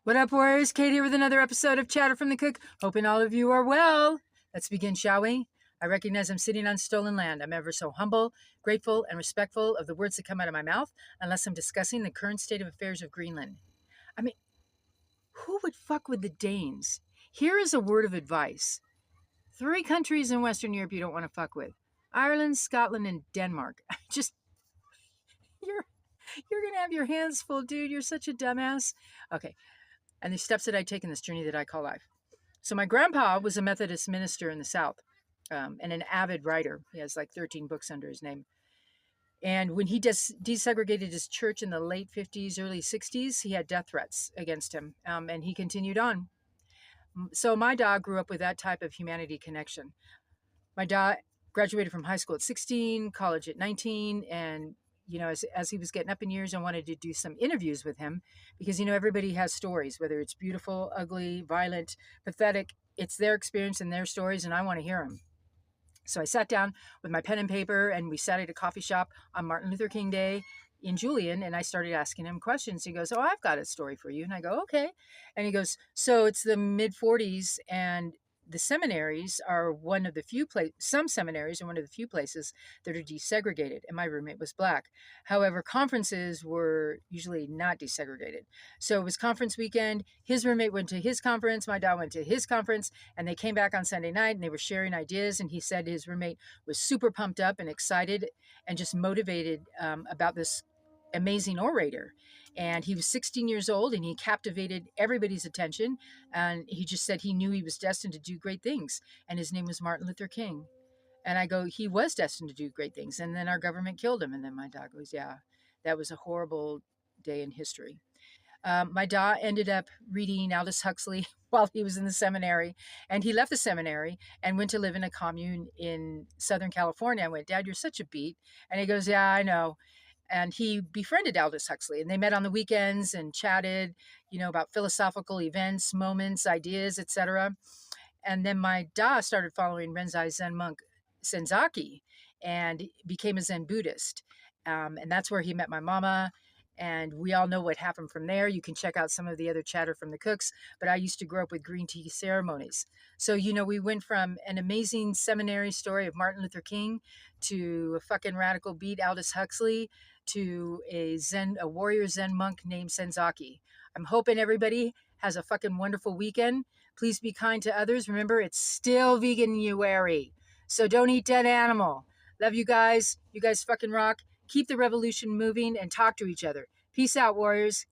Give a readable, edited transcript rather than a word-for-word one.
What up, warriors? Kate here with another episode of Chatter from the Cook. Hoping all of you are well. Let's begin, shall we? I recognize I'm sitting on stolen land. I'm ever so humble, grateful, and respectful of the words that come out of my mouth, unless I'm discussing the current state of affairs of Greenland. I mean, who would fuck with the Danes? Here is a word of advice. 3 countries in Western Europe you don't want to fuck with. Ireland, Scotland, and Denmark. You're gonna have your hands full, dude. You're such a dumbass. Okay. And the steps that I take in this journey that I call life. So my grandpa was a Methodist minister in the South, and an avid writer. He has like 13 books under his name. And when he desegregated his church in the late 50s, early 60s, he had death threats against him, and he continued on. So my dad grew up with that type of humanity connection. My dad graduated from high school at 16, college at 19, and as he was getting up in years, I wanted to do some interviews with him because, everybody has stories, whether it's beautiful, ugly, violent, pathetic. It's their experience and their stories, and I want to hear them. So I sat down with my pen and paper, and we sat at a coffee shop on Martin Luther King Day in Julian, and I started asking him questions. He goes, "Oh, I've got a story for you." And I go, "Okay." And he goes, "So it's the mid 40s, and the seminaries are one of the few some seminaries are one of the few places that are desegregated." And my roommate was black. However, conferences were usually not desegregated. So it was conference weekend. His roommate went to his conference. My dad went to his conference, and they came back on Sunday night and they were sharing ideas. And he said his roommate was super pumped up and excited and just motivated about this amazing orator. And he was 16 years old, and he captivated everybody's attention. And he just said he knew he was destined to do great things. And his name was Martin Luther King. And I go, he was destined to do great things. And then our government killed him. And then my dad goes, "Yeah, that was a horrible day in history." My dad ended up reading Aldous Huxley while he was in the seminary. And he left the seminary and went to live in a commune in Southern California. I went, "Dad, you're such a beat." And he goes, "Yeah, I know." And he befriended Aldous Huxley, and they met on the weekends and chatted, about philosophical events, moments, ideas, etc. And then my dad started following Rinzai Zen monk Senzaki and became a Zen Buddhist. And that's where he met my mama. And we all know what happened from there. You can check out some of the other chatter from the cooks. But I used to grow up with green tea ceremonies. So, we went from an amazing seminary story of Martin Luther King to a fucking radical beat, Aldous Huxley, to a warrior Zen monk named Senzaki. I'm hoping everybody has a fucking wonderful weekend. Please be kind to others. Remember, it's still vegan-uary. So don't eat dead animal. Love you guys. You guys fucking rock. Keep the revolution moving and talk to each other. Peace out, warriors.